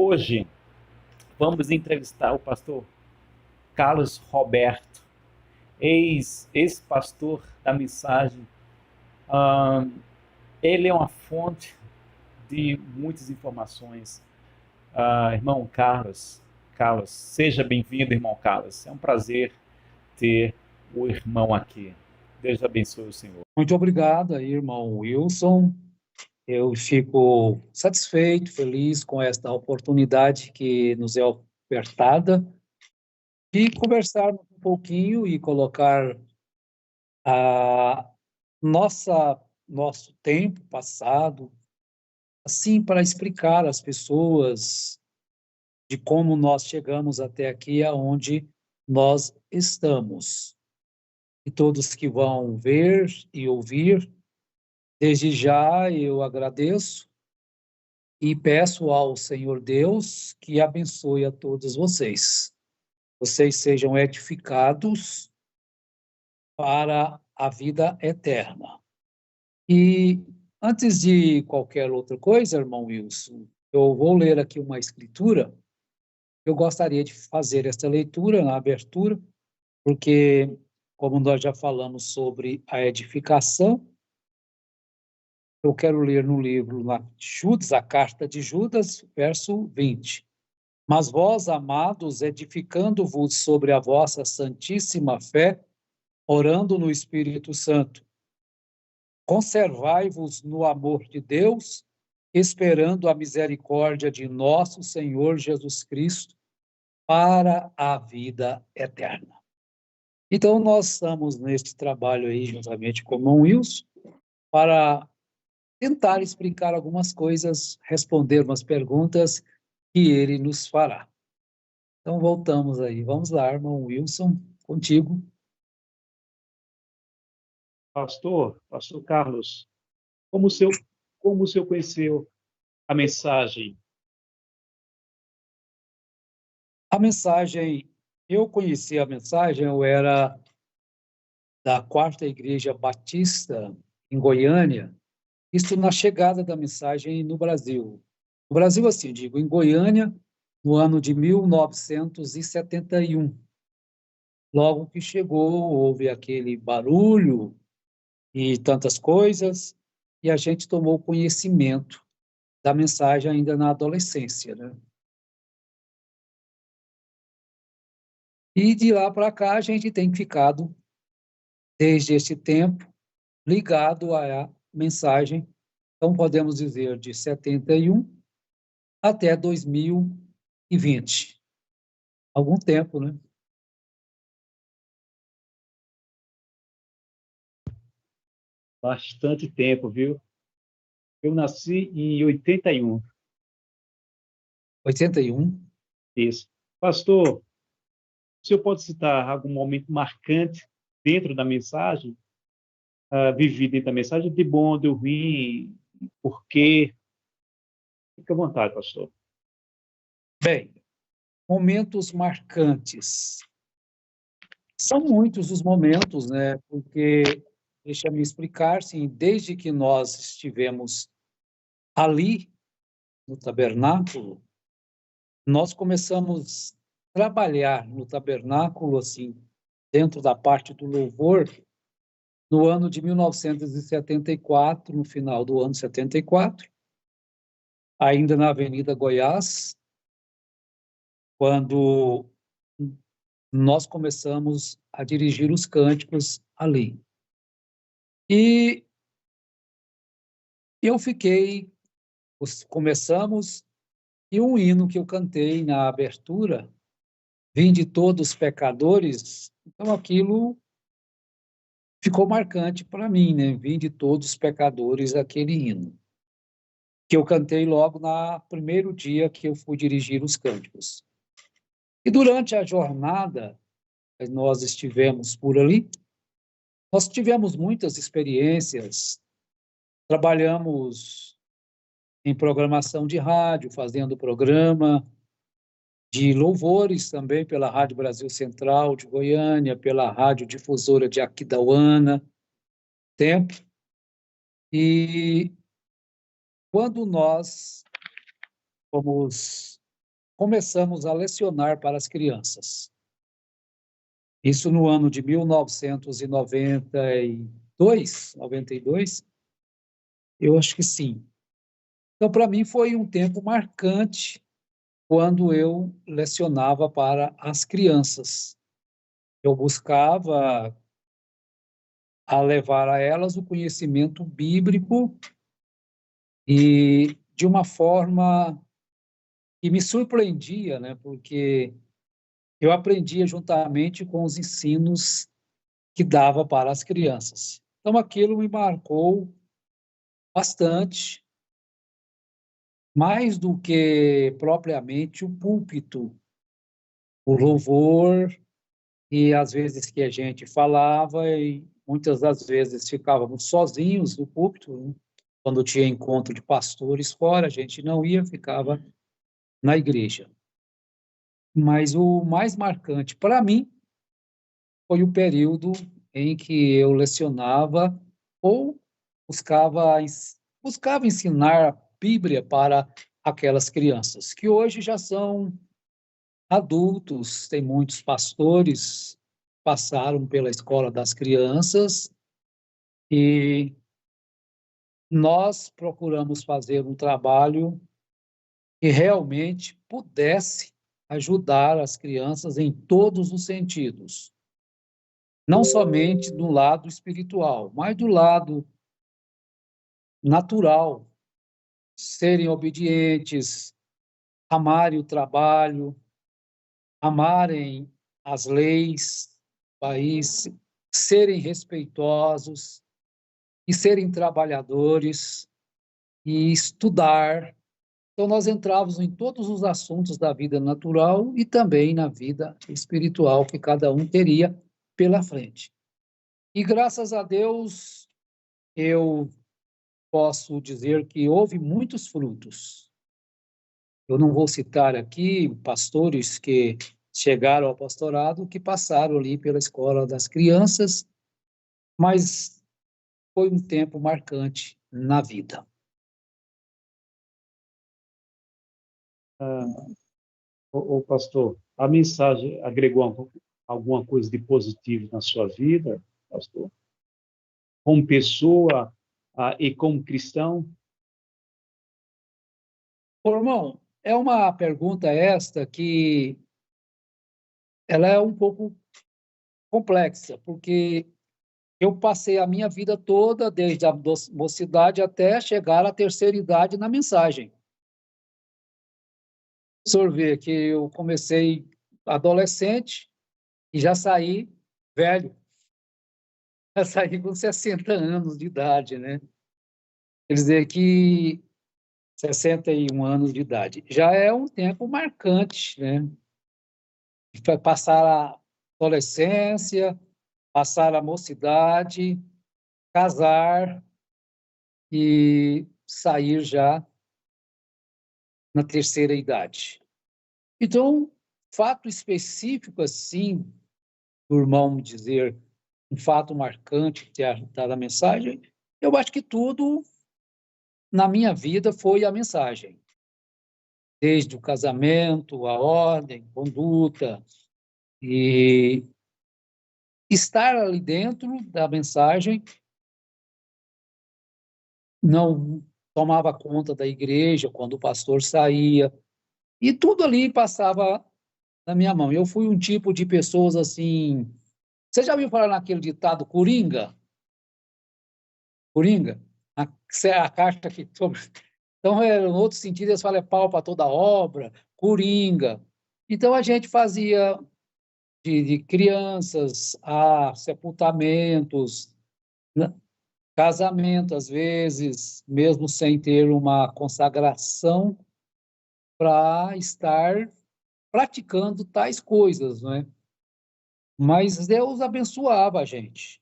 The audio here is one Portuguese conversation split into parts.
Hoje vamos entrevistar o pastor Carlos Roberto, ex-pastor da Mensagem. Ah, ele é uma fonte de muitas informações. Irmão Carlos, seja bem-vindo, irmão Carlos. É um prazer ter o irmão aqui. Deus abençoe o Senhor. Muito obrigado aí, irmão Wilson. Eu fico satisfeito, feliz com esta oportunidade que nos é ofertada de conversarmos um pouquinho e colocar a nosso tempo passado, assim, para explicar às pessoas de como nós chegamos até aqui, aonde nós estamos. E todos que vão ver e ouvir, desde já eu agradeço e peço ao Senhor Deus que abençoe a todos vocês. Vocês sejam edificados para a vida eterna. E antes de qualquer outra coisa, irmão Wilson, eu vou ler aqui uma escritura. Eu gostaria de fazer esta leitura na abertura, porque, como nós já falamos sobre a edificação, eu quero ler no livro Judas, a carta de Judas, verso 20. Mas vós, amados, edificando-vos sobre a vossa santíssima fé, orando no Espírito Santo, conservai-vos no amor de Deus, esperando a misericórdia de nosso Senhor Jesus Cristo para a vida eterna. Então, nós estamos neste trabalho aí, juntamente com o irmão Wilson, para tentar explicar algumas coisas, responder umas perguntas que ele nos fará. Então, voltamos aí. Vamos lá, irmão Wilson, contigo. Pastor Carlos, como o senhor conheceu a mensagem? A mensagem, eu conheci a mensagem, eu era da Quarta Igreja Batista, em Goiânia, isso na chegada da mensagem no Brasil. No Brasil, assim, digo, em Goiânia, no ano de 1971. Logo que chegou, houve aquele barulho e tantas coisas, e a gente tomou conhecimento da mensagem ainda na adolescência, né? E de lá para cá a gente tem ficado, desde esse tempo, ligado à mensagem, então podemos dizer de 71 até 2020. Algum tempo, né? Bastante tempo, viu? Eu nasci em 81. 81. Isso. Pastor, o senhor pode citar algum momento marcante dentro da mensagem, vivido dentro da mensagem, de bom, de ruim, por quê? Fique à vontade, pastor. Bem, momentos marcantes. São muitos os momentos, né? Porque, deixa-me explicar, sim, desde que nós estivemos ali, no tabernáculo, nós começamos a trabalhar no tabernáculo, assim, dentro da parte do louvor, no ano de 1974, no final do ano 74, ainda na Avenida Goiás, quando nós começamos a dirigir os cânticos ali. E eu começamos, e um hino que eu cantei na abertura, Vinde todos pecadores, então aquilo ficou marcante para mim, né? Vinde todos pecadores, aquele hino, que eu cantei logo no primeiro dia que eu fui dirigir os cânticos. E durante a jornada, nós estivemos por ali, nós tivemos muitas experiências, trabalhamos em programação de rádio, fazendo programa de louvores também pela Rádio Brasil Central de Goiânia, pela Rádio Difusora de Aquidauana, tempo. E quando nós fomos começamos a lecionar para as crianças. Isso no ano de 1992, 92, eu acho que sim. Então, para mim, foi um tempo marcante quando eu lecionava para as crianças. Eu buscava a levar a elas o conhecimento bíblico e de uma forma que me surpreendia, né? Porque eu aprendia juntamente com os ensinos que dava para as crianças. Então, aquilo me marcou bastante, mais do que propriamente o púlpito, o louvor, e às vezes que a gente falava, e muitas das vezes ficávamos sozinhos no púlpito, né? Quando tinha encontro de pastores fora, a gente não ia, ficava na igreja. Mas o mais marcante para mim foi o período em que eu lecionava ou buscava ensinar a Bíblia para aquelas crianças, que hoje já são adultos, tem muitos pastores passaram pela escola das crianças e nós procuramos fazer um trabalho que realmente pudesse ajudar as crianças em todos os sentidos, não somente do lado espiritual, mas do lado natural, serem obedientes, amarem o trabalho, amarem as leis do país, serem respeitosos e serem trabalhadores e estudar. Então, nós entrávamos em todos os assuntos da vida natural e também na vida espiritual que cada um teria pela frente. E, graças a Deus, eu posso dizer que houve muitos frutos. Eu não vou citar aqui pastores que chegaram ao pastorado, que passaram ali pela escola das crianças, mas foi um tempo marcante na vida. O pastor, a mensagem agregou alguma coisa de positivo na sua vida, pastor? Como pessoa e como cristão? Ô, irmão, é uma pergunta esta que ela é um pouco complexa, porque eu passei a minha vida toda, desde a mocidade até chegar à terceira idade na mensagem. O senhor vê que eu comecei adolescente e já saí velho, já saí com 60 anos de idade, né? Quer dizer que 61 anos de idade já é um tempo marcante, né? Passar a adolescência, passar a mocidade, casar e sair já na terceira idade. Então, fato específico assim, do irmão me dizer um fato marcante que é da mensagem, eu acho que tudo na minha vida foi a mensagem. Desde o casamento, a ordem, conduta, e estar ali dentro da mensagem, não tomava conta da igreja quando o pastor saía, e tudo ali passava na minha mão. Eu fui um tipo de pessoas assim. Você já ouviu falar naquele ditado Coringa? Coringa? A carta que. Então, no outro sentido, eles falam pau para toda obra, Coringa. Então, a gente fazia de crianças a sepultamentos, né? Casamento, às vezes, mesmo sem ter uma consagração, para estar praticando tais coisas, não é? Mas Deus abençoava a gente.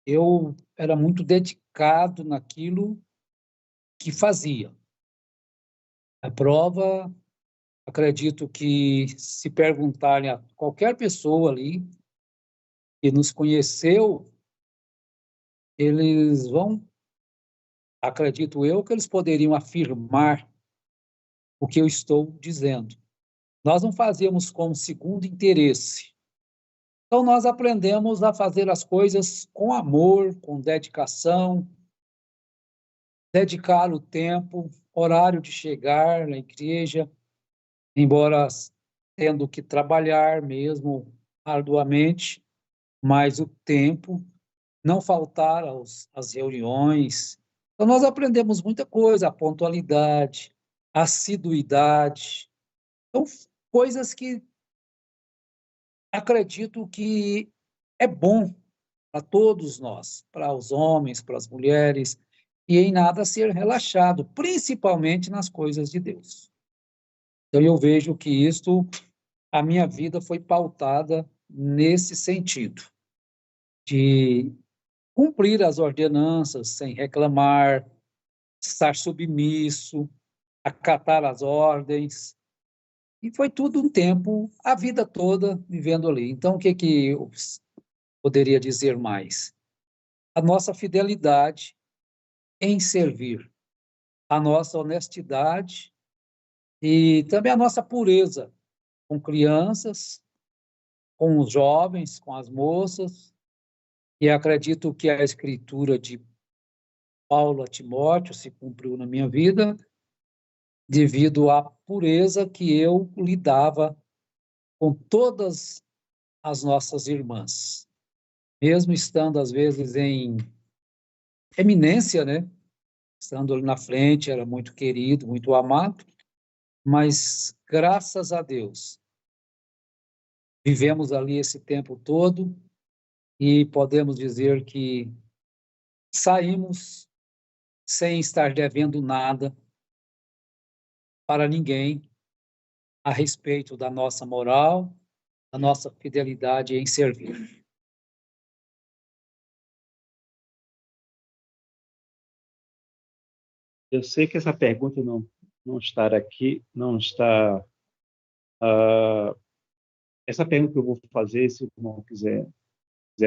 Eu era muito dedicado naquilo que fazia. A prova, acredito que se perguntarem a qualquer pessoa ali que nos conheceu, eles vão, acredito eu, que eles poderiam afirmar o que eu estou dizendo. Nós não fazíamos com segundo interesse. Então, nós aprendemos a fazer as coisas com amor, com dedicação, dedicar o tempo, horário de chegar na igreja, embora tendo que trabalhar mesmo arduamente, mas o tempo, não faltar às reuniões. Então, nós aprendemos muita coisa, a pontualidade, a assiduidade. Então, coisas que acredito que é bom para todos nós, para os homens, para as mulheres, e em nada ser relaxado, principalmente nas coisas de Deus. Então, eu vejo que isto, a minha vida foi pautada nesse sentido, de cumprir as ordenanças sem reclamar, estar submisso, acatar as ordens. E foi tudo um tempo, a vida toda vivendo ali. Então, o que eu poderia dizer mais? A nossa fidelidade em servir, a nossa honestidade e também a nossa pureza com crianças, com os jovens, com as moças. E acredito que a escritura de Paulo a Timóteo se cumpriu na minha vida, devido à pureza que eu lidava com todas as nossas irmãs, mesmo estando às vezes em eminência, né? Estando ali na frente, era muito querido, muito amado, mas graças a Deus vivemos ali esse tempo todo e podemos dizer que saímos sem estar devendo nada para ninguém a respeito da nossa moral, da nossa fidelidade em servir. Eu sei que essa pergunta não está aqui, não está. Essa pergunta que eu vou fazer, se o irmão quiser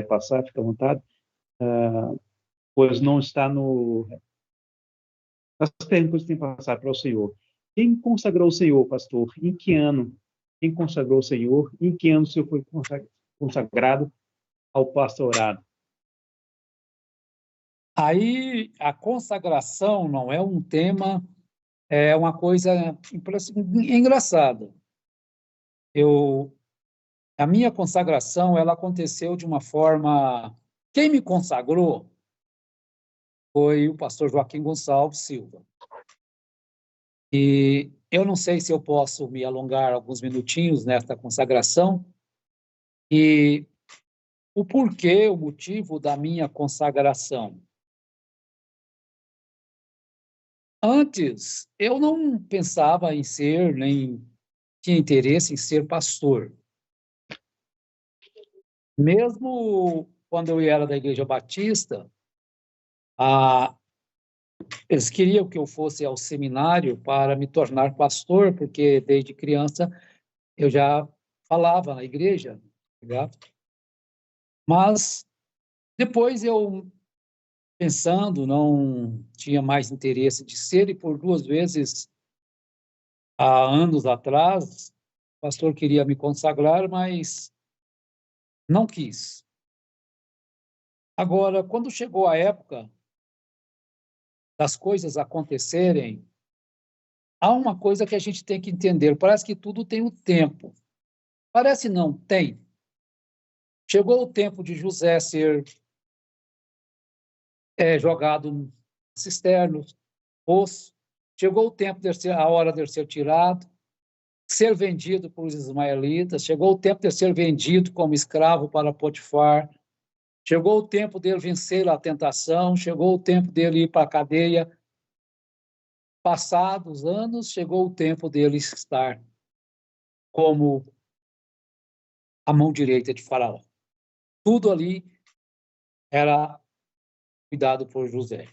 passar, fica à vontade, pois não está nas perguntas que tem passado para o Senhor. Quem consagrou o Senhor, pastor? Em que ano? Quem consagrou o Senhor? Em que ano o Senhor foi consagrado ao pastorado? Aí a consagração não é um tema, é uma coisa engraçada. A minha consagração, ela aconteceu de uma forma. Quem me consagrou foi o pastor Joaquim Gonçalves Silva. E eu não sei se eu posso me alongar alguns minutinhos nesta consagração e o porquê, o motivo da minha consagração. Antes, eu não pensava em ser, nem tinha interesse em ser pastor. Mesmo quando eu era da Igreja Batista, eles queriam que eu fosse ao seminário para me tornar pastor, porque desde criança eu já falava na igreja, tá? Mas depois eu, pensando, não tinha mais interesse de ser, e por duas vezes, há anos atrás, o pastor queria me consagrar, mas não quis. Agora, quando chegou a época das coisas acontecerem, há uma coisa que a gente tem que entender, parece que tudo tem o tempo. Parece não, tem. Chegou o tempo de José ser jogado no cisterno, poço. Chegou o tempo a hora de ser tirado, ser vendido por os ismaelitas. Chegou o tempo de ser vendido como escravo para Potifar. Chegou o tempo dele vencer a tentação. Chegou o tempo dele ir para a cadeia. Passados anos, chegou o tempo dele estar como a mão direita de Faraó. Tudo ali era cuidado por José.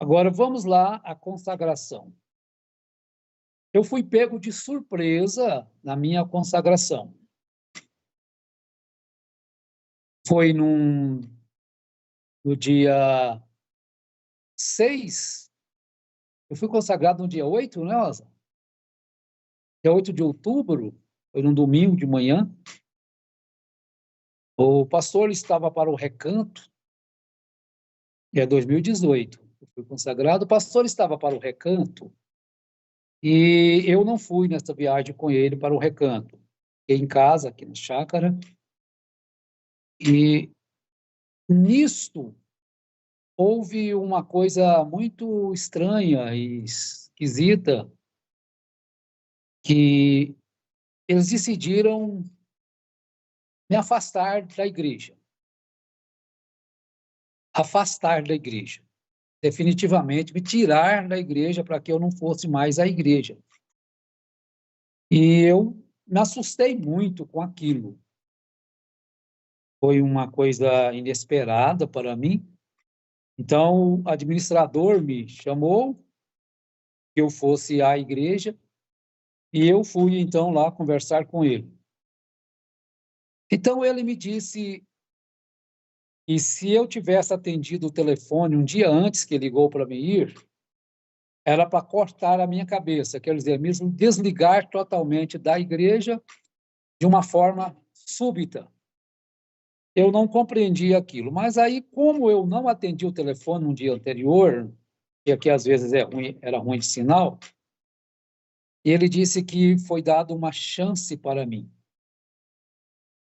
Agora, vamos lá à consagração. Eu fui pego de surpresa na minha consagração. Foi no dia 6, eu fui consagrado no dia 8, né, Osa? dia 8 de outubro, foi num domingo de manhã, o pastor estava para o recanto, é 2018, eu fui consagrado, o pastor estava para o recanto, e eu não fui nessa viagem com ele para o recanto. Fiquei em casa, aqui na chácara, e nisto houve uma coisa muito estranha e esquisita, que eles decidiram me afastar da igreja. Afastar da igreja. Definitivamente me tirar da igreja para que eu não fosse mais à igreja. E eu me assustei muito com aquilo. Foi uma coisa inesperada para mim. Então, o administrador me chamou que eu fosse à igreja e eu fui, então, lá conversar com ele. Então, ele me disse que se eu tivesse atendido o telefone um dia antes que ele ligou para mim ir, era para cortar a minha cabeça, quer dizer, mesmo desligar totalmente da igreja de uma forma súbita. Eu não compreendi aquilo, mas aí, como eu não atendi o telefone no dia anterior, e aqui às vezes era ruim de sinal, ele disse que foi dado uma chance para mim.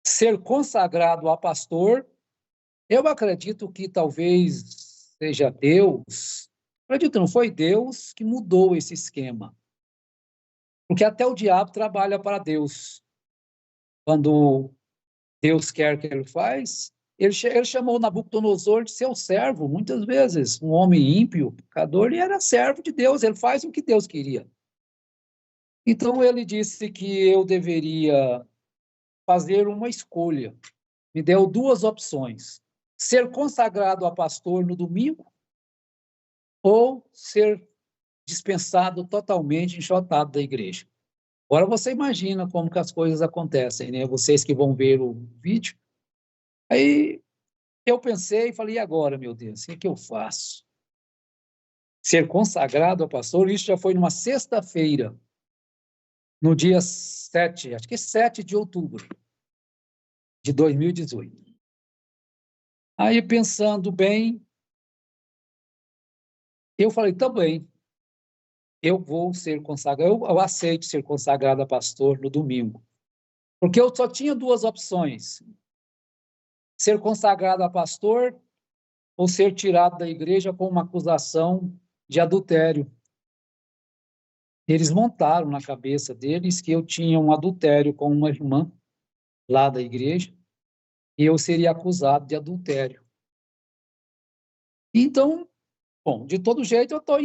Ser consagrado a pastor, eu acredito que talvez seja Deus, acredito, não foi Deus que mudou esse esquema, porque até o diabo trabalha para Deus. Quando Deus quer que ele faz, ele chamou Nabucodonosor de seu servo, muitas vezes, um homem ímpio, pecador, e era servo de Deus, ele faz o que Deus queria. Então ele disse que eu deveria fazer uma escolha. Me deu duas opções: ser consagrado a pastor no domingo ou ser dispensado totalmente, enxotado da igreja. Agora você imagina como que as coisas acontecem, né? Vocês que vão ver o vídeo. Aí eu pensei e falei, e agora, meu Deus, o que é que eu faço? Ser consagrado a pastor, isso já foi numa sexta-feira, no dia 7, acho que 7 de outubro de 2018. Aí, pensando bem, eu falei, tá bem, eu vou ser consagrado, eu aceito ser consagrado a pastor no domingo. Porque eu só tinha duas opções: ser consagrado a pastor ou ser tirado da igreja com uma acusação de adultério. Eles montaram na cabeça deles que eu tinha um adultério com uma irmã lá da igreja e eu seria acusado de adultério. Então, bom, de todo jeito eu estou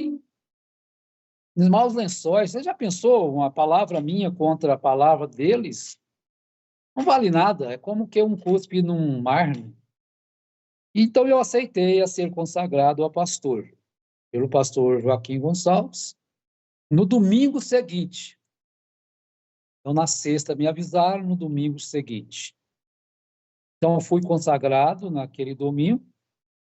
nos maus lençóis. Você já pensou uma palavra minha contra a palavra deles? Não vale nada, é como que um cuspe num mar. Então eu aceitei a ser consagrado a pastor, pelo pastor Joaquim Gonçalves, no domingo seguinte. Então, na sexta me avisaram, no domingo seguinte. Então, eu fui consagrado naquele domingo,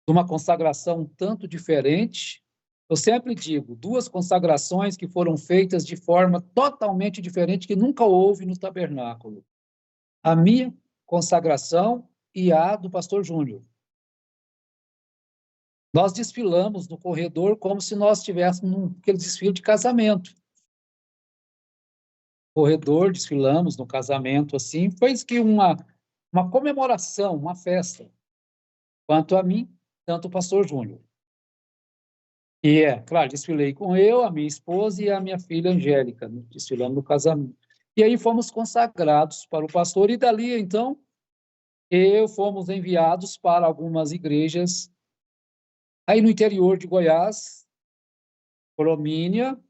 uma consagração um tanto diferente. Eu sempre digo, duas consagrações que foram feitas de forma totalmente diferente, que nunca houve no tabernáculo. A minha consagração e a do pastor Júnior. Nós desfilamos no corredor como se nós estivéssemos naquele desfile de casamento. Corredor, desfilamos no casamento, assim, foi que uma comemoração, uma festa, quanto a mim, tanto o pastor Júnior. E claro, desfilei com eu, a minha esposa e a minha filha Angélica, né? Desfilamos no casamento. E aí fomos consagrados para o pastor, e dali, então, fomos enviados para algumas igrejas, aí no interior de Goiás, Cromínia,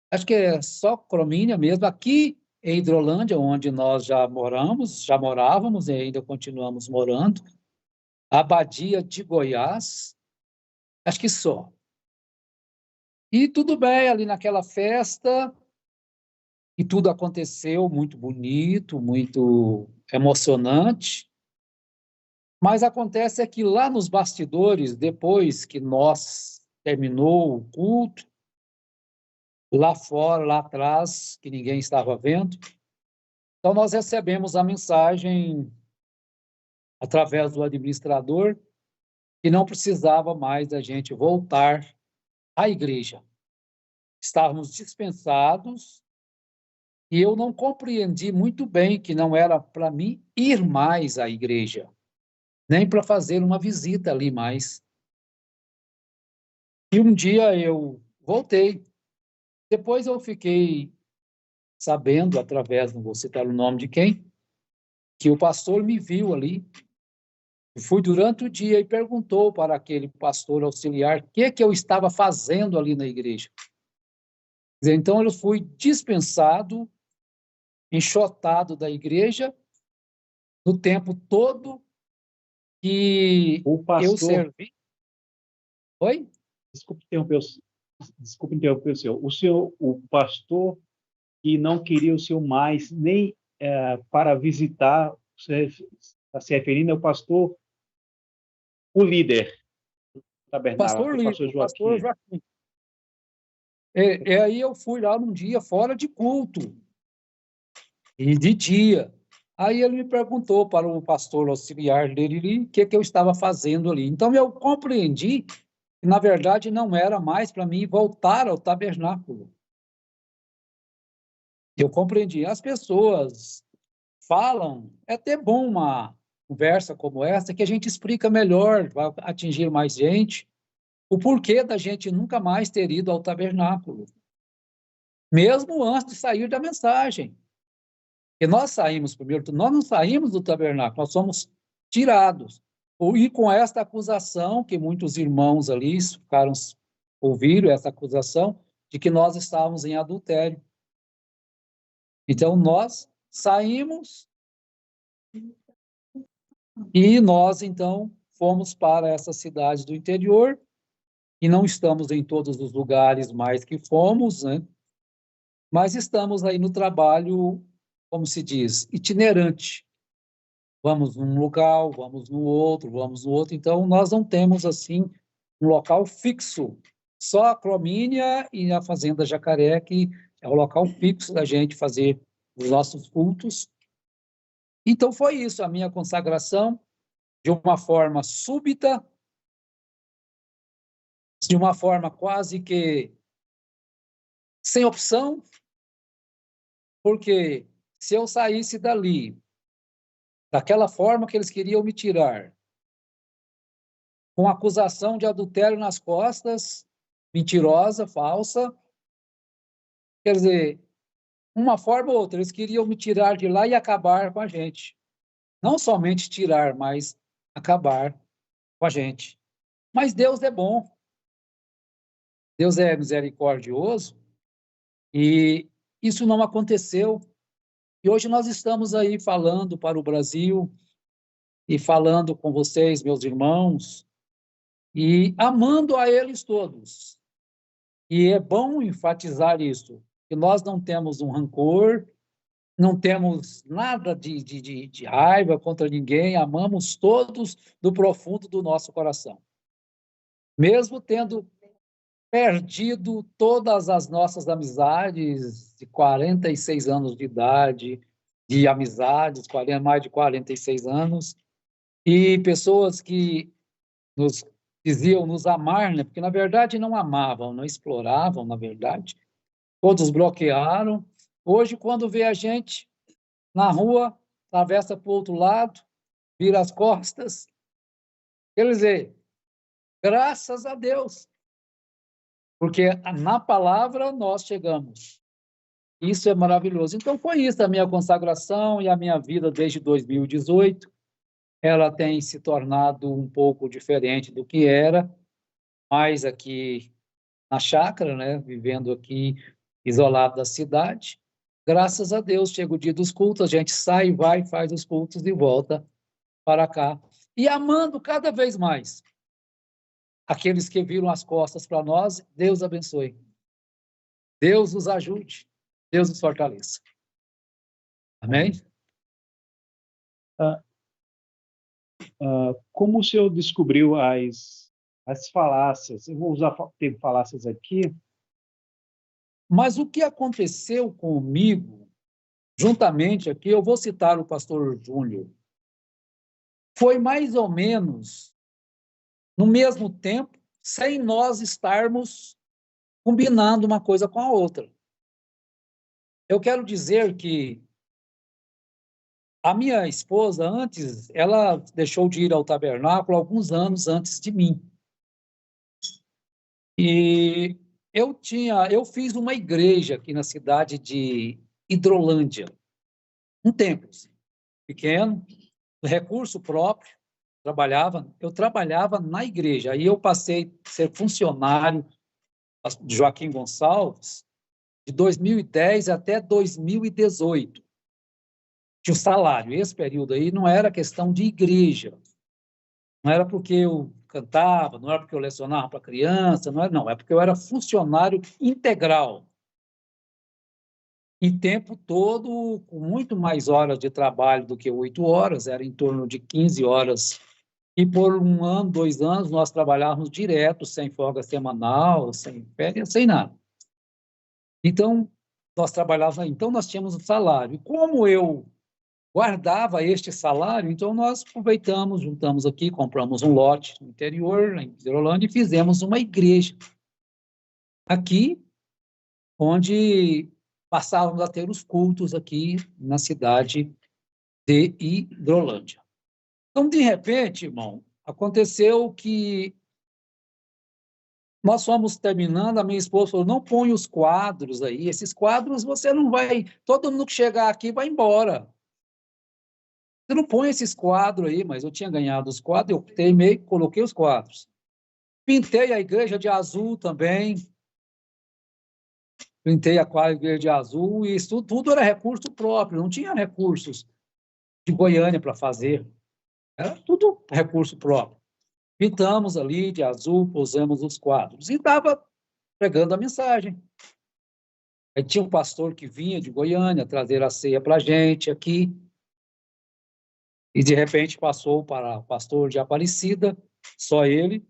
acho que é só Cromínia mesmo, aqui em Hidrolândia, onde nós já morávamos e ainda continuamos morando, Abadia de Goiás, acho que só. E tudo bem, ali naquela festa, e tudo aconteceu muito bonito, muito emocionante, mas acontece é que lá nos bastidores, depois que nós terminou o culto, lá fora, lá atrás, que ninguém estava vendo. Então, nós recebemos a mensagem através do administrador que não precisava mais da gente voltar à igreja. Estávamos dispensados e eu não compreendi muito bem que não era para mim ir mais à igreja, nem para fazer uma visita ali mais. E um dia eu voltei. Depois eu fiquei sabendo, através, não vou citar o nome de quem, que o pastor me viu ali. Fui durante o dia e perguntou para aquele pastor auxiliar o que eu estava fazendo ali na igreja. Quer dizer, então eu fui dispensado, enxotado da igreja, no tempo todo que O eu pastor, servi. Oi? desculpe interromper, desculpe interromper o senhor, o pastor que não queria o senhor mais nem para visitar, você está se referindo ao pastor, o líder do Pastor tabernáculo, o pastor Lito, pastor Joaquim. Joaquim. E aí eu fui lá num dia fora de culto, e de dia. Aí ele me perguntou para o pastor auxiliar dele ali, o que eu estava fazendo ali. Então eu compreendi que, na verdade, não era mais para mim voltar ao tabernáculo. Eu compreendi. As pessoas falam, é até bom uma conversa como essa, que a gente explica melhor, vai atingir mais gente, o porquê da gente nunca mais ter ido ao tabernáculo, mesmo antes de sair da mensagem. E nós saímos primeiro, nós não saímos do tabernáculo, nós somos tirados. E com esta acusação, que muitos irmãos ali ficaram, ouviram essa acusação, de que nós estávamos em adultério. Então, nós saímos e nós, então, fomos para essa cidade do interior, e não estamos em todos os lugares mais que fomos, né? Mas estamos aí no trabalho, como se diz, itinerante. Vamos num local, vamos no outro, vamos no outro. Então, nós não temos, assim, um local fixo. Só a Clomínia e a Fazenda Jacaré, que é o local fixo da gente fazer os nossos cultos. Então, foi isso, a minha consagração, de uma forma súbita, de uma forma quase que sem opção, porque se eu saísse dali, daquela forma que eles queriam me tirar, com acusação de adultério nas costas, mentirosa, falsa, quer dizer, uma forma ou outra, eles queriam me tirar de lá e acabar com a gente. Não somente tirar, mas acabar com a gente. Mas Deus é bom, Deus é misericordioso, e isso não aconteceu. E hoje nós estamos aí falando para o Brasil, e falando com vocês, meus irmãos, e amando a eles todos. E é bom enfatizar isso, que nós não temos um rancor, não temos nada de raiva contra ninguém, amamos todos do profundo do nosso coração. Mesmo tendo perdido todas as nossas amizades de 46 anos de idade, de amizades, mais de 46 anos, e pessoas que nos diziam nos amar, né? Porque na verdade não amavam, não exploravam, na verdade. Todos bloquearam. Hoje, quando vê a gente na rua, atravessa para o outro lado, vira as costas. Quer dizer, graças a Deus, porque na palavra nós chegamos. Isso é maravilhoso. Então, foi isso a minha consagração e a minha vida desde 2018. Ela tem se tornado um pouco diferente do que era, mais aqui na chácara, né? Vivendo aqui isolado da cidade. Graças a Deus, chega o dia dos cultos, a gente sai, vai, faz os cultos e volta para cá. E amando cada vez mais aqueles que viram as costas para nós, Deus abençoe. Deus nos ajude, Deus nos fortaleça. Amém? Ah, como o senhor descobriu as falácias? Eu vou usar termo falácias aqui, Mas o que aconteceu comigo, juntamente aqui, eu vou citar o pastor Júnior, foi mais ou menos no mesmo tempo, sem nós estarmos combinando uma coisa com a outra. Eu quero dizer que a minha esposa, antes, ela deixou de ir ao tabernáculo alguns anos antes de mim. E eu fiz uma igreja aqui na cidade de Hidrolândia, um templo assim, pequeno, recurso próprio, eu trabalhava na igreja. Aí eu passei a ser funcionário de Joaquim Gonçalves de 2010 até 2018. Tinha o salário. Esse período aí não era questão de igreja. Não era porque eu cantava, não era porque eu lecionava para criança, não, é porque eu era funcionário integral. E tempo todo, com muito mais horas de trabalho do que 8 horas, era em torno de 15 horas. E por 1 ano, 2 anos, nós trabalhávamos direto, sem folga semanal, sem férias, sem nada. Então, nós tínhamos um salário. E como eu guardava este salário, então nós aproveitamos, juntamos aqui, compramos um lote no interior, em Hidrolândia, e fizemos uma igreja aqui, onde passávamos a ter os cultos aqui na cidade de Hidrolândia. Então, de repente, irmão, aconteceu que nós fomos terminando, a minha esposa falou, não põe os quadros aí, esses quadros você não vai, todo mundo que chegar aqui vai embora. Você não põe esses quadros aí, mas eu tinha ganhado os quadros, eu teimei, coloquei os quadros. Pintei a igreja de azul também, pintei a igreja de azul, e isso tudo era recurso próprio, não tinha recursos de Goiânia para fazer, era tudo recurso próprio. Pintamos ali de azul, pusemos os quadros, e estava pregando a mensagem. Aí tinha um pastor que vinha de Goiânia trazer a ceia para a gente aqui, e de repente passou para o pastor de Aparecida, só ele,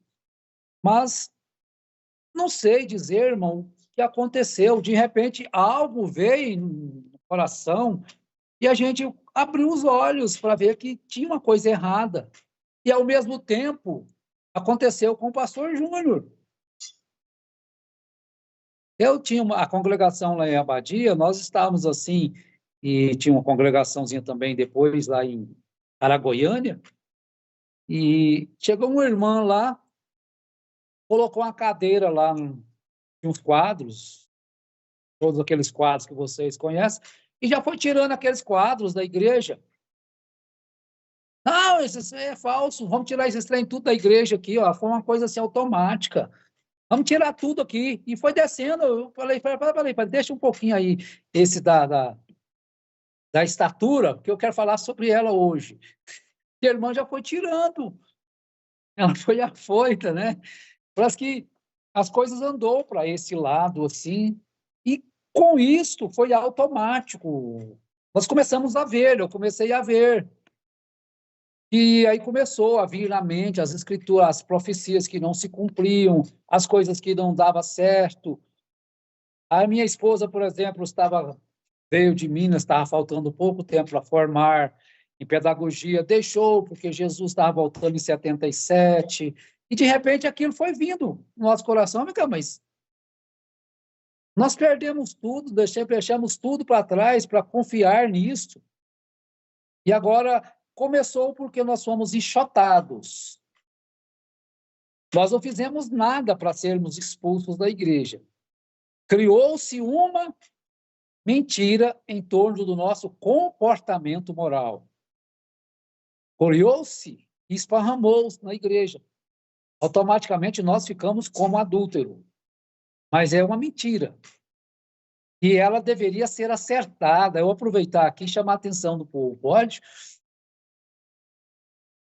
mas não sei dizer, irmão, o que aconteceu. De repente, algo veio no coração e a gente abriu os olhos para ver que tinha uma coisa errada. E, ao mesmo tempo, aconteceu com o pastor Júnior. Eu tinha a congregação lá em Abadia, nós estávamos assim, e tinha uma congregaçãozinha também depois lá em Aragoiânia, e chegou uma irmã lá, colocou uma cadeira lá, tinha uns quadros, todos aqueles quadros que vocês conhecem, e já foi tirando aqueles quadros da igreja. Não, isso é falso, vamos tirar esse trem tudo da igreja aqui, ó. Foi uma coisa assim automática. Vamos tirar tudo aqui. E foi descendo, eu falei, deixa um pouquinho aí esse da estatura, porque eu quero falar sobre ela hoje. E a irmã já foi tirando. Ela foi afoita, né? Parece que as coisas andou para esse lado, assim, e com isso foi automático. Nós começamos a ver, eu comecei a ver. E aí começou a vir na mente as escrituras, as profecias que não se cumpriam, as coisas que não davam certo. A minha esposa, por exemplo, veio de Minas, estava faltando pouco tempo para formar em pedagogia, deixou porque Jesus estava voltando em 77, e de repente aquilo foi vindo no nosso coração, mas nós perdemos tudo, deixamos tudo para trás para confiar nisso. E agora começou porque nós fomos enxotados. Nós não fizemos nada para sermos expulsos da igreja. Criou-se uma mentira em torno do nosso comportamento moral. Criou-se e esparramou-se na igreja. Automaticamente nós ficamos como adúltero. Mas é uma mentira. E ela deveria ser acertada. Eu vou aproveitar aqui e chamar a atenção do povo. Pode?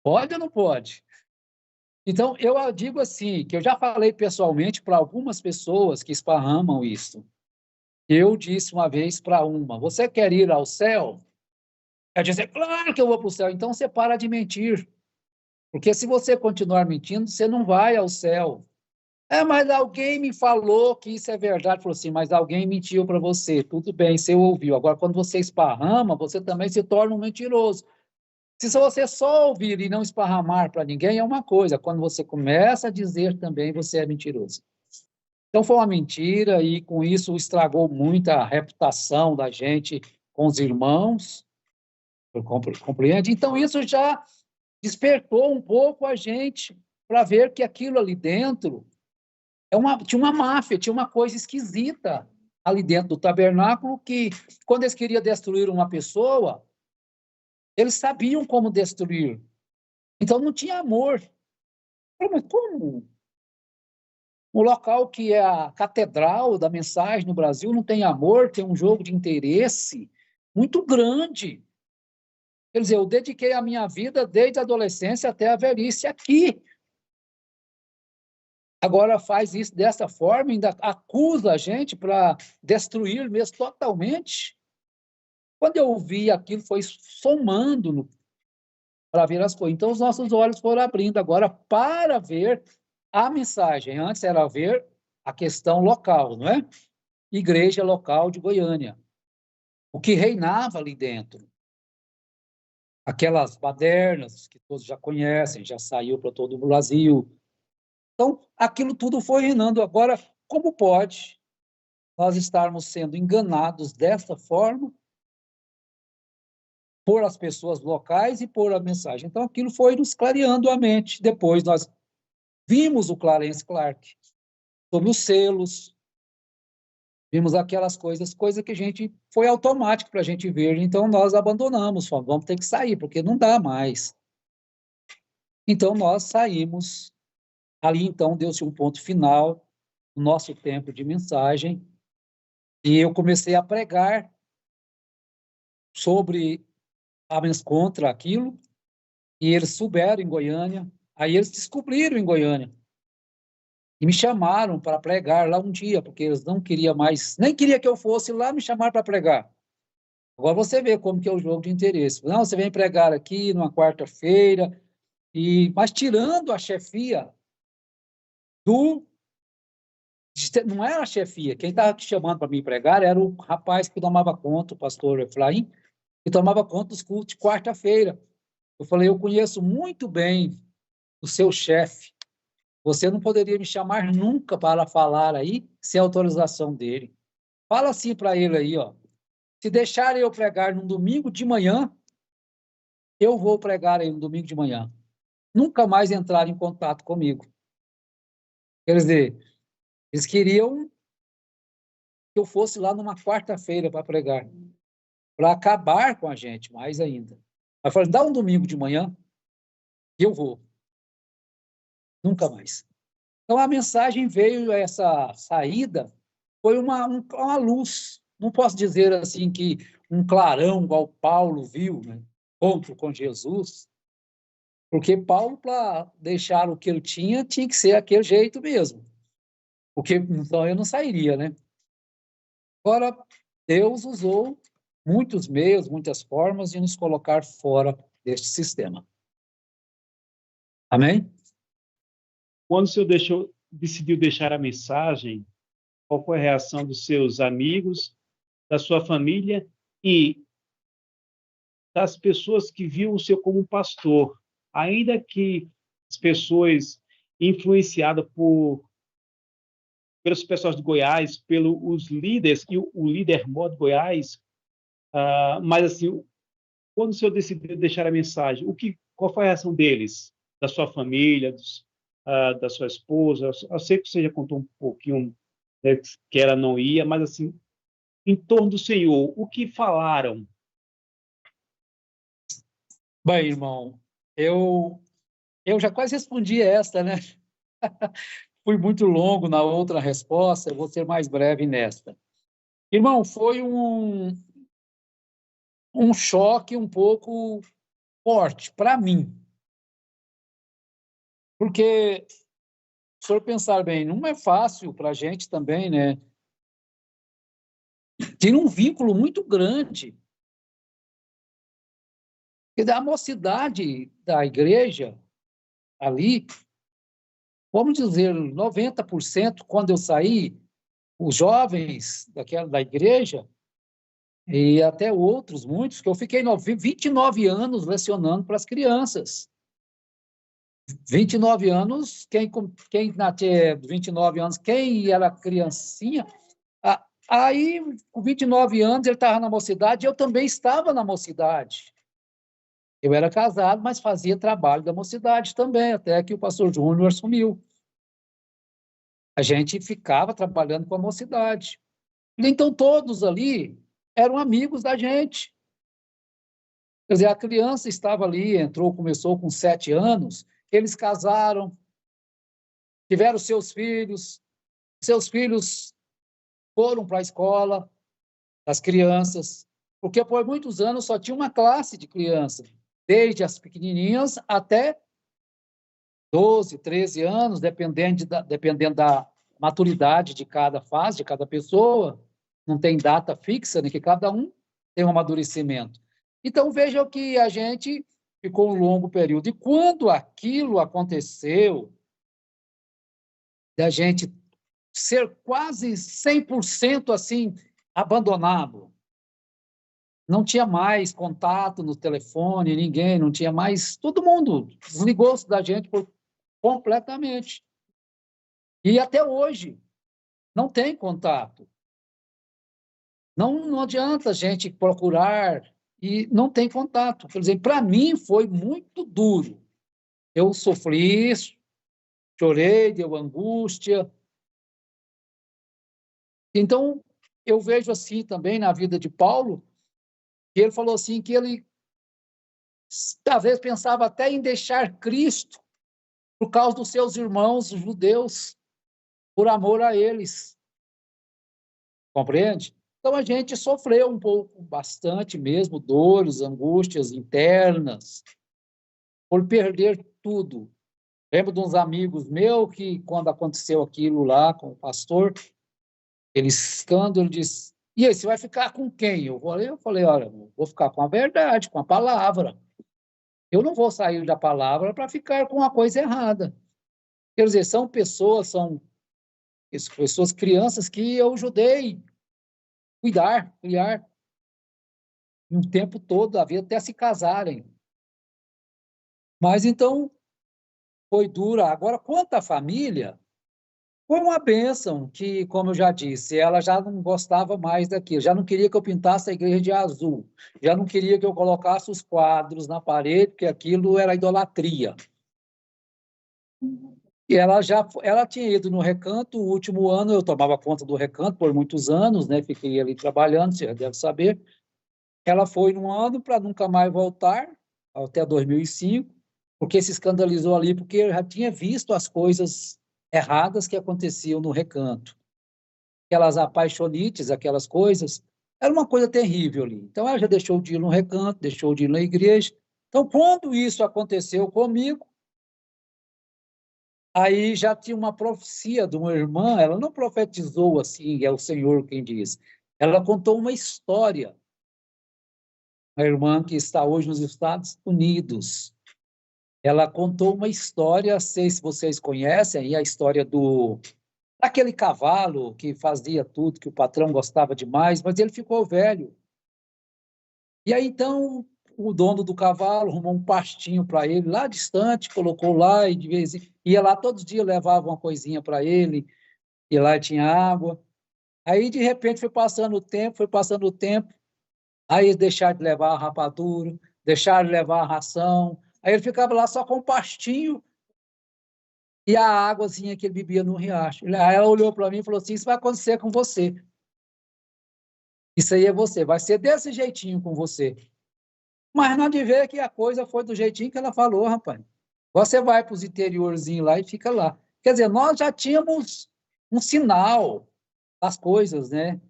Pode ou não pode? Então, eu digo assim, que eu já falei pessoalmente para algumas pessoas que esparramam isso. Eu disse uma vez para uma, você quer ir ao céu? Ela disse, claro que eu vou para o céu. Então, você para de mentir. Porque se você continuar mentindo, você não vai ao céu. Mas alguém me falou que isso é verdade. Falou assim, mas alguém mentiu para você. Tudo bem, você ouviu. Agora, quando você esparrama, você também se torna um mentiroso. Se você só ouvir e não esparramar para ninguém, é uma coisa. Quando você começa a dizer também, você é mentiroso. Então, foi uma mentira e, com isso, estragou muito a reputação da gente com os irmãos. Compreende? Então, isso já despertou um pouco a gente para ver que aquilo ali dentro tinha uma máfia, tinha uma coisa esquisita ali dentro do tabernáculo que, quando eles queriam destruir uma pessoa, eles sabiam como destruir. Então, não tinha amor. Mas como? Um local que é a catedral da mensagem no Brasil não tem amor, tem um jogo de interesse muito grande. Quer dizer, eu dediquei a minha vida desde a adolescência até a velhice aqui. Agora faz isso dessa forma, ainda acusa a gente para destruir mesmo totalmente. Quando eu vi aquilo, foi somando para ver as coisas. Então, os nossos olhos foram abrindo agora para ver a mensagem. Antes era ver a questão local, não é? Igreja local de Goiânia. O que reinava ali dentro. Aquelas badernas que todos já conhecem, já saiu para todo o Brasil. Então, aquilo tudo foi reinando. Agora, como pode nós estarmos sendo enganados dessa forma por as pessoas locais e por a mensagem? Então, aquilo foi nos clareando a mente. Depois, nós vimos o Clarence Clark sobre os selos, vimos aquelas coisas que a gente foi automático para a gente ver, então nós abandonamos, falamos, vamos ter que sair, porque não dá mais. Então nós saímos, ali então deu-se um ponto final no nosso tempo de mensagem, e eu comecei a pregar sobre contra aquilo, e eles souberam em Goiânia, aí eles descobriram em Goiânia, e me chamaram para pregar lá um dia, porque eles não queriam mais, nem queria que eu fosse lá, me chamaram para pregar. Agora você vê como que é o jogo de interesse. Não, você vem pregar aqui numa quarta-feira, mas tirando a chefia do... Não era a chefia, quem estava chamando para me pregar era o rapaz que tomava conta, o pastor Efraim, que tomava conta dos cultos de quarta-feira. Eu falei, eu conheço muito bem o seu chefe, você não poderia me chamar nunca para falar aí, sem autorização dele. Fala assim para ele aí, ó. Se deixarem eu pregar num domingo de manhã, eu vou pregar aí no domingo de manhã. Nunca mais entraram em contato comigo. Quer dizer, eles queriam que eu fosse lá numa quarta-feira para pregar, para acabar com a gente, mais ainda. Mas falaram, dá um domingo de manhã e eu vou. Nunca mais. Então, a mensagem veio, essa saída, foi uma luz. Não posso dizer assim que um clarão, igual Paulo viu, né? Encontro com Jesus, porque Paulo, para deixar o que ele tinha que ser aquele jeito mesmo. Porque então eu não sairia, né? Agora, Deus usou muitos meios, muitas formas de nos colocar fora deste sistema. Amém? Quando o senhor decidiu deixar a mensagem, qual foi a reação dos seus amigos, da sua família e das pessoas que viam o senhor como um pastor? Ainda que as pessoas influenciadas pelos pessoas de Goiás, pelos líderes, e o líder maior de Goiás, mas assim, quando o senhor decidiu deixar a mensagem, qual foi a reação deles, da sua família, da sua esposa? Eu sei que você já contou um pouquinho, né, que ela não ia, mas assim, em torno do Senhor, o que falaram? Bem, irmão, eu já quase respondi esta, né? Fui muito longo na outra resposta, eu vou ser mais breve nesta. Irmão, foi um choque um pouco forte para mim, porque, se o senhor pensar bem, não é fácil para a gente também, né? Tem um vínculo muito grande. A mocidade da igreja ali vamos dizer, 90%, quando eu saí, os jovens da igreja, e até outros, muitos, que eu fiquei 29 anos lecionando para as crianças. 29 anos, quem na 29 anos, quem era criancinha, aí, com 29 anos, ele estava na mocidade, eu também estava na mocidade. Eu era casado, mas fazia trabalho da mocidade também, até que o pastor Júnior assumiu. A gente ficava trabalhando com a mocidade. Então, todos ali eram amigos da gente. Quer dizer, a criança estava ali, começou com 7 anos, eles casaram, tiveram seus filhos foram para a escola, as crianças, porque por muitos anos só tinha uma classe de crianças, desde as pequenininhas até 12, 13 anos, dependendo da maturidade de cada fase, de cada pessoa, não tem data fixa, né, que cada um tem um amadurecimento. Então, vejam que a gente ficou um longo período. E quando aquilo aconteceu, da gente ser quase 100% assim, abandonado, não tinha mais contato no telefone, ninguém, não tinha mais, todo mundo desligou-se da gente completamente. E até hoje, não tem contato. Não adianta a gente procurar e não tem contato. Por exemplo, para mim foi muito duro. Eu sofri, chorei, deu angústia. Então, eu vejo assim também na vida de Paulo, que ele falou assim, que ele talvez pensava até em deixar Cristo por causa dos seus irmãos judeus, por amor a eles. Compreende? Então, a gente sofreu um pouco, bastante mesmo, dores, angústias internas, por perder tudo. Lembro de uns amigos meus que, quando aconteceu aquilo lá com o pastor, ele escândalo, disse, e aí, você vai ficar com quem? Eu falei, olha, vou ficar com a verdade, com a palavra. Eu não vou sair da palavra para ficar com a coisa errada. Quer dizer, são pessoas, crianças que eu ajudei criar um tempo todo, havia até se casarem. Mas então foi dura. Agora, quanto à família, foi uma bênção que, como eu já disse, ela já não gostava mais daquilo, já não queria que eu pintasse a igreja de azul, já não queria que eu colocasse os quadros na parede, porque aquilo era idolatria. E ela tinha ido no Recanto, o último ano eu tomava conta do Recanto por muitos anos, né? Fiquei ali trabalhando, você já deve saber. Ela foi num ano para nunca mais voltar, até 2005, porque se escandalizou ali, porque eu já tinha visto as coisas erradas que aconteciam no Recanto. Aquelas apaixonites, aquelas coisas, era uma coisa terrível ali. Então, ela já deixou de ir no Recanto, deixou de ir na igreja. Então, quando isso aconteceu comigo, aí já tinha uma profecia de uma irmã, ela não profetizou assim, é o Senhor quem diz. Ela contou uma história. A irmã que está hoje nos Estados Unidos. Ela contou uma história, sei se vocês conhecem, a história daquele cavalo que fazia tudo, que o patrão gostava demais, mas ele ficou velho. E aí, então, o dono do cavalo arrumou um pastinho para ele, lá distante, colocou lá, e de vez em ia lá todos os dias, levava uma coisinha para ele, e lá tinha água. Aí, de repente, foi passando o tempo, aí eles deixaram de levar a rapadura, deixaram de levar a ração, aí ele ficava lá só com o pastinho e a águazinha que ele bebia no riacho. Aí ela olhou para mim e falou assim, isso vai acontecer com você. Isso aí é você, vai ser desse jeitinho com você. Mas não de ver que a coisa foi do jeitinho que ela falou, rapaz. Você vai para os interiorzinhos lá e fica lá. Quer dizer, nós já tínhamos um sinal das coisas, né?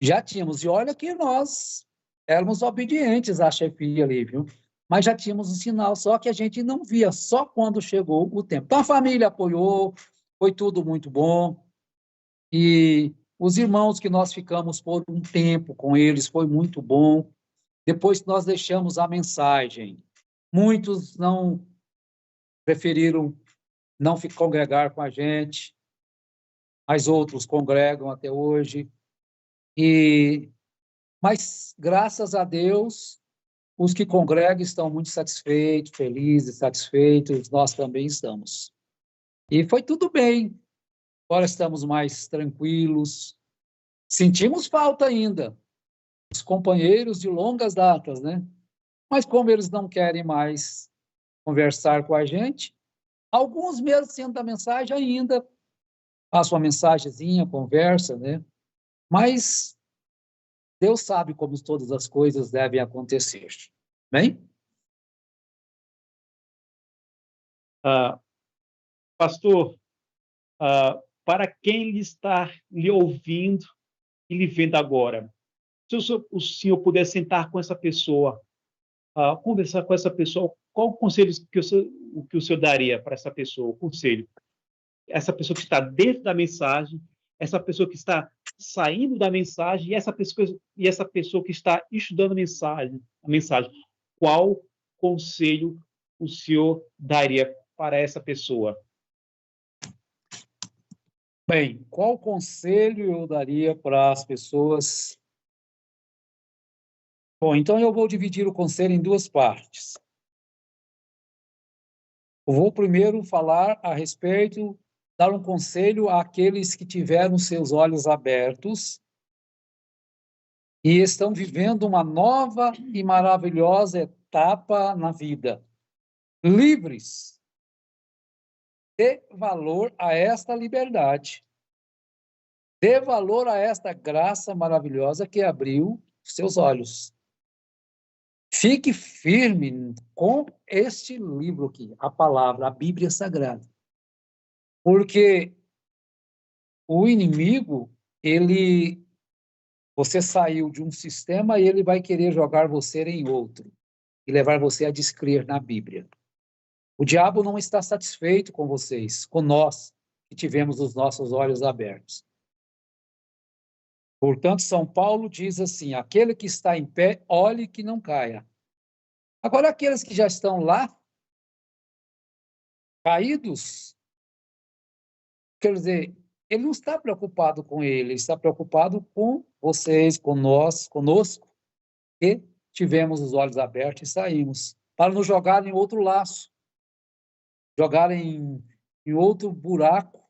Já tínhamos. E olha que nós éramos obedientes à chefia ali, viu? Mas já tínhamos um sinal, só que a gente não via, só quando chegou o tempo. Então, a família apoiou, foi tudo muito bom. E os irmãos que nós ficamos por um tempo com eles foi muito bom. Depois que nós deixamos a mensagem, muitos não preferiram não congregar com a gente, mas outros congregam até hoje. Mas, graças a Deus, os que congregam estão muito satisfeitos, felizes, satisfeitos, nós também estamos. E foi tudo bem. Agora estamos mais tranquilos. Sentimos falta ainda, os companheiros de longas datas, né? Mas como eles não querem mais conversar com a gente, alguns mesmo sendo da mensagem ainda passam uma mensagenzinha, conversa, né? Mas Deus sabe como todas as coisas devem acontecer. Bem? Pastor, para quem está lhe ouvindo e lhe vendo agora, se o senhor puder sentar com essa pessoa, conversar com essa pessoa, qual o conselho que o senhor daria para essa pessoa? O conselho. Essa pessoa que está dentro da mensagem, essa pessoa que está saindo da mensagem e essa pessoa que está estudando a mensagem. Qual conselho o senhor daria para essa pessoa? Bem, qual conselho eu daria para as pessoas? Bom, então eu vou dividir o conselho em duas partes. Eu vou primeiro falar a respeito, dar um conselho àqueles que tiveram seus olhos abertos e estão vivendo uma nova e maravilhosa etapa na vida. Livres. Dê valor a esta liberdade. Dê valor a esta graça maravilhosa que abriu seus olhos. Fique firme com este livro aqui, a palavra, a Bíblia Sagrada. Porque o inimigo, você saiu de um sistema e ele vai querer jogar você em outro e levar você a descrer na Bíblia. O diabo não está satisfeito com vocês, com nós que tivemos os nossos olhos abertos. Portanto, São Paulo diz assim: aquele que está em pé, olhe que não caia. Agora, aqueles que já estão lá, caídos, quer dizer, ele não está preocupado com ele está preocupado com vocês, com nós, conosco, que tivemos os olhos abertos e saímos, para nos jogar em outro laço, jogar em outro buraco,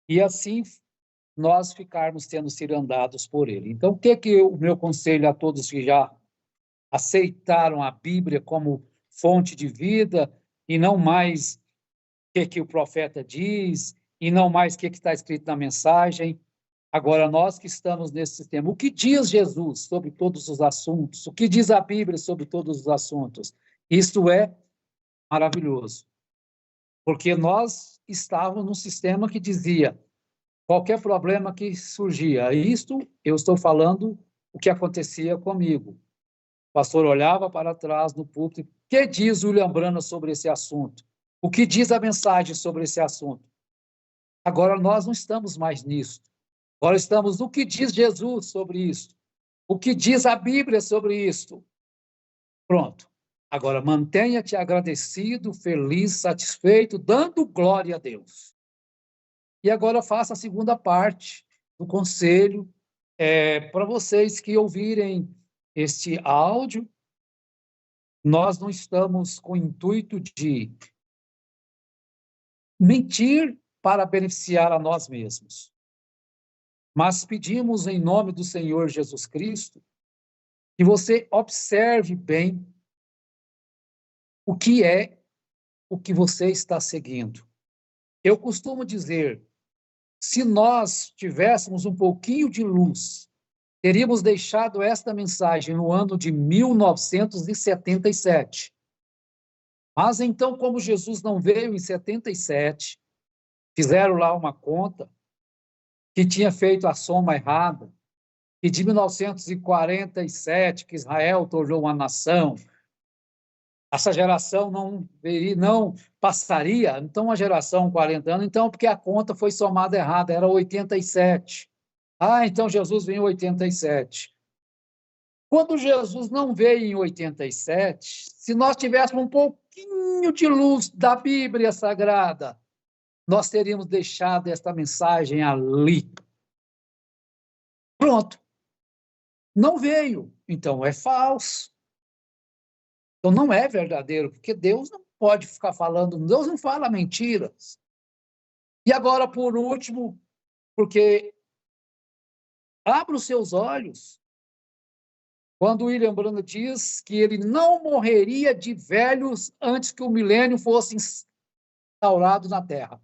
e assim nós ficarmos tendo cirandados por ele. Então, o meu conselho a todos que já aceitaram a Bíblia como fonte de vida, e não mais que o profeta diz, e não mais o que está escrito na mensagem. Agora, nós que estamos nesse sistema, o que diz Jesus sobre todos os assuntos? O que diz a Bíblia sobre todos os assuntos? Isso é maravilhoso. Porque nós estávamos num sistema que dizia qualquer problema que surgia. Isto, eu estou falando o que acontecia comigo. O pastor olhava para trás no púlpito. O que diz William Branham sobre esse assunto? O que diz a mensagem sobre esse assunto? Agora nós não estamos mais nisso. Agora estamos no que diz Jesus sobre isso. O que diz a Bíblia sobre isso. Pronto. Agora mantenha-te agradecido, feliz, satisfeito, dando glória a Deus. E agora faça a segunda parte do conselho para vocês que ouvirem este áudio. Nós não estamos com o intuito de mentir para beneficiar a nós mesmos. Mas pedimos em nome do Senhor Jesus Cristo que você observe bem o que é o que você está seguindo. Eu costumo dizer, se nós tivéssemos um pouquinho de luz, teríamos deixado esta mensagem no ano de 1977. Mas então, como Jesus não veio em 77, fizeram lá uma conta que tinha feito a soma errada, e de 1947, que Israel tornou uma nação, essa geração não passaria, então uma geração 40 anos, então porque a conta foi somada errada, era 87. Então Jesus veio em 87. Quando Jesus não veio em 87, se nós tivéssemos um pouquinho de luz da Bíblia Sagrada, nós teríamos deixado esta mensagem ali. Pronto. Não veio. Então, é falso. Então, não é verdadeiro, porque Deus não pode ficar falando, Deus não fala mentiras. E agora, por último, porque abra os seus olhos, quando William Branham diz que ele não morreria de velhos antes que o milênio fosse instaurado na Terra.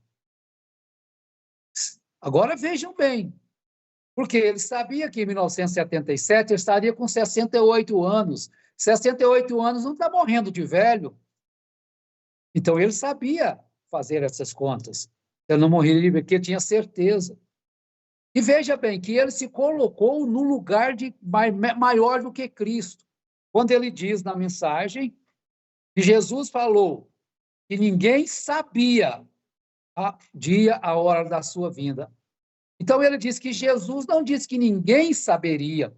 Agora vejam bem, porque ele sabia que em 1977 ele estaria com 68 anos. 68 anos não está morrendo de velho. Então ele sabia fazer essas contas. Eu não morreria porque tinha certeza. E veja bem que ele se colocou no lugar de maior do que Cristo. Quando ele diz na mensagem que Jesus falou que ninguém sabia a dia, a hora da sua vinda. Então ele diz que Jesus não disse que ninguém saberia.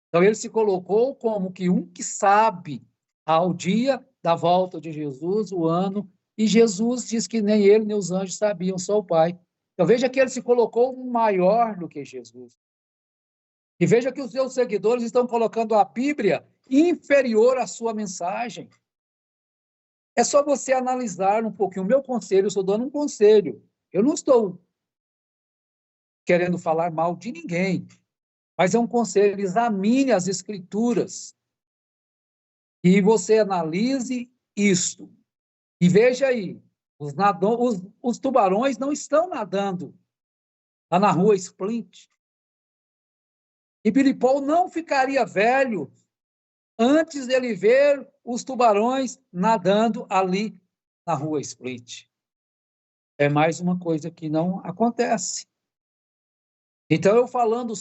Então ele se colocou como que um que sabe ao dia da volta de Jesus, o ano, e Jesus diz que nem ele nem os anjos sabiam, só o Pai. Então veja que ele se colocou maior do que Jesus. E veja que os seus seguidores estão colocando a Bíblia inferior à sua mensagem. É só você analisar um pouquinho. O meu conselho, eu estou dando um conselho. Eu não estou querendo falar mal de ninguém, mas é um conselho. Examine as Escrituras e você analise isto. E veja aí, os tubarões não estão nadando lá na rua Splint. E Billy Paul não ficaria velho antes dele ver os tubarões nadando ali na rua Split. É mais uma coisa que não acontece. Então, eu falando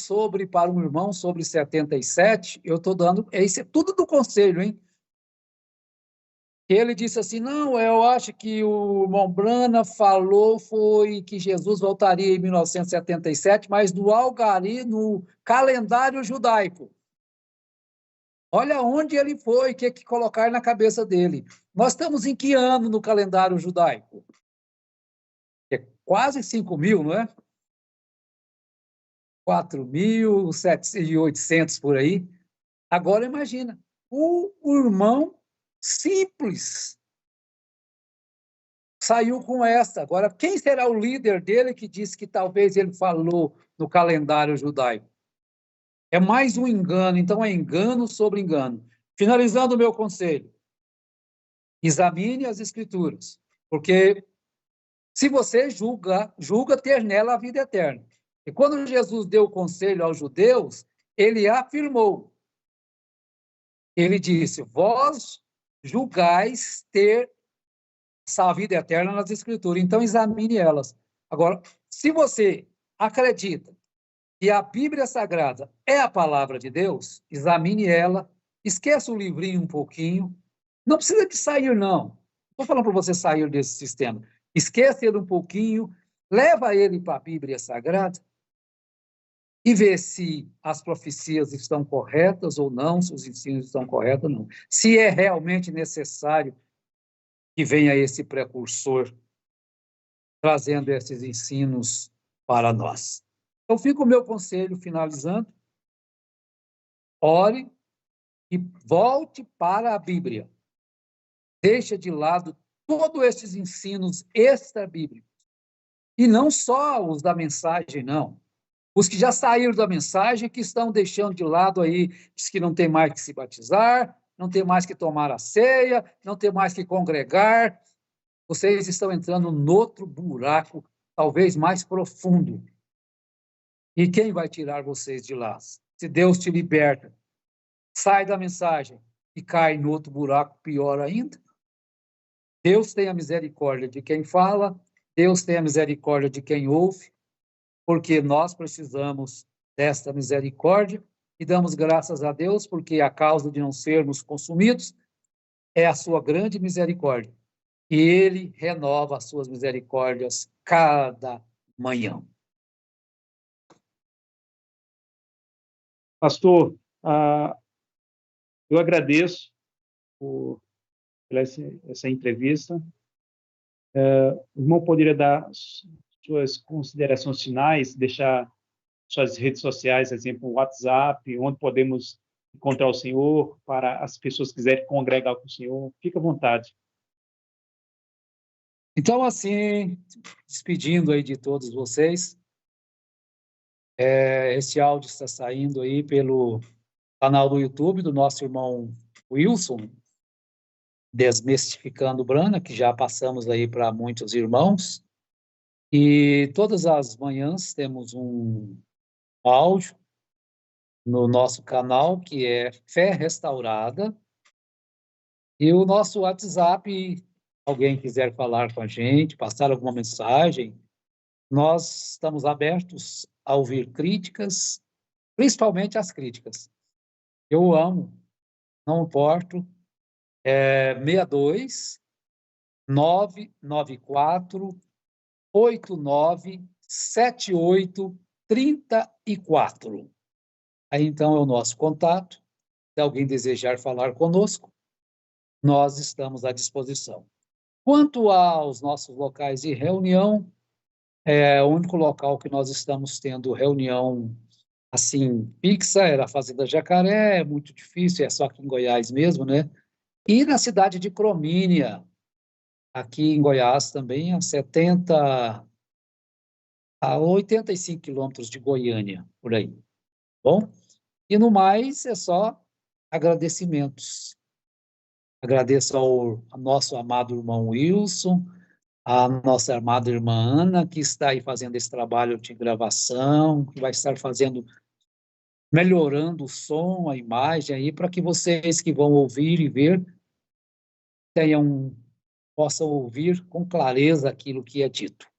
para um irmão sobre 77, eu estou dando, isso é tudo do conselho, hein? Ele disse assim, não, eu acho que o irmão Brana falou foi que Jesus voltaria em 1977, mas no calendário judaico. Olha onde ele foi, o que colocar na cabeça dele. Nós estamos em que ano no calendário judaico? É quase 5.000, não é? 4.800 por aí. Agora imagina, o irmão simples saiu com essa. Agora, quem será o líder dele que disse que talvez ele falou no calendário judaico? É mais um engano, então é engano sobre engano. Finalizando o meu conselho, examine as Escrituras, porque se você julga ter nela a vida eterna. E quando Jesus deu o conselho aos judeus, ele afirmou, ele disse, vós julgais ter essa vida eterna nas Escrituras, então examine elas. Agora, se você acredita que a Bíblia Sagrada é a palavra de Deus, examine ela, esqueça o livrinho um pouquinho, não precisa de sair, não. Estou falando para você sair desse sistema. Esqueça ele um pouquinho, leva ele para a Bíblia Sagrada e vê se as profecias estão corretas ou não, se os ensinos estão corretos ou não. Se é realmente necessário que venha esse precursor trazendo esses ensinos para nós. Então, fica o meu conselho finalizando. Ore e volte para a Bíblia. Deixa de lado todos esses ensinos extra-bíblicos. E não só os da mensagem, não. Os que já saíram da mensagem, que estão deixando de lado aí, diz que não tem mais que se batizar, não tem mais que tomar a ceia, não tem mais que congregar. Vocês estão entrando noutro buraco, talvez mais profundo. E quem vai tirar vocês de lá? Se Deus te liberta, sai da mensagem e cai no outro buraco pior ainda. Deus tem a misericórdia de quem fala, Deus tem a misericórdia de quem ouve, porque nós precisamos desta misericórdia e damos graças a Deus, porque a causa de não sermos consumidos é a sua grande misericórdia. E Ele renova as suas misericórdias cada manhã. Pastor, eu agradeço por essa entrevista. O irmão poderia dar suas considerações finais, deixar suas redes sociais, exemplo, WhatsApp, onde podemos encontrar o senhor, para as pessoas que quiserem congregar com o senhor. Fique à vontade. Então, assim, despedindo aí de todos vocês, este áudio está saindo aí pelo canal do YouTube do nosso irmão Wilson, Desmistificando Brana, que já passamos aí para muitos irmãos. E todas as manhãs temos um áudio no nosso canal, que é Fé Restaurada. E o nosso WhatsApp, alguém quiser falar com a gente, passar alguma mensagem, nós estamos abertos a ouvir críticas, principalmente as críticas. Eu amo, não importo, 62 994 89 78 34. Aí, então, é o nosso contato. Se alguém desejar falar conosco, nós estamos à disposição. Quanto aos nossos locais de reunião, o único local que nós estamos tendo reunião assim fixa era a Fazenda Jacaré, é muito difícil, é só aqui em Goiás mesmo, né? E na cidade de Cromínia, aqui em Goiás também, a 85 quilômetros de Goiânia, por aí. Bom, e no mais é só agradecimentos. Agradeço ao nosso amado irmão Wilson, a nossa amada irmã Ana, que está aí fazendo esse trabalho de gravação, que vai estar fazendo, melhorando o som, a imagem aí, para que vocês que vão ouvir e ver possam ouvir com clareza aquilo que é dito.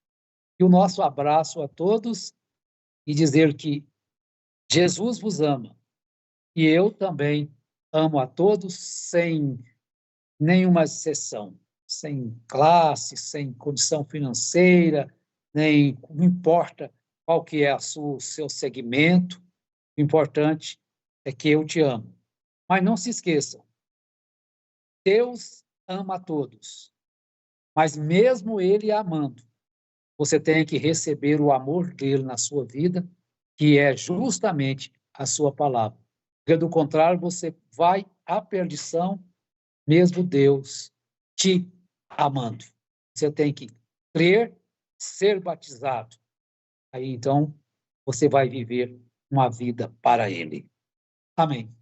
E o nosso abraço a todos e dizer que Jesus vos ama e eu também amo a todos sem nenhuma exceção, sem classe, sem condição financeira, nem não importa qual que é o seu segmento, o importante é que eu te amo. Mas não se esqueçam, Deus ama a todos, mas mesmo Ele amando, você tem que receber o amor dele na sua vida, que é justamente a sua palavra. Porque, do contrário, você vai à perdição, mesmo Deus te amando. Você tem que crer, ser batizado. Aí, então, você vai viver uma vida para Ele. Amém.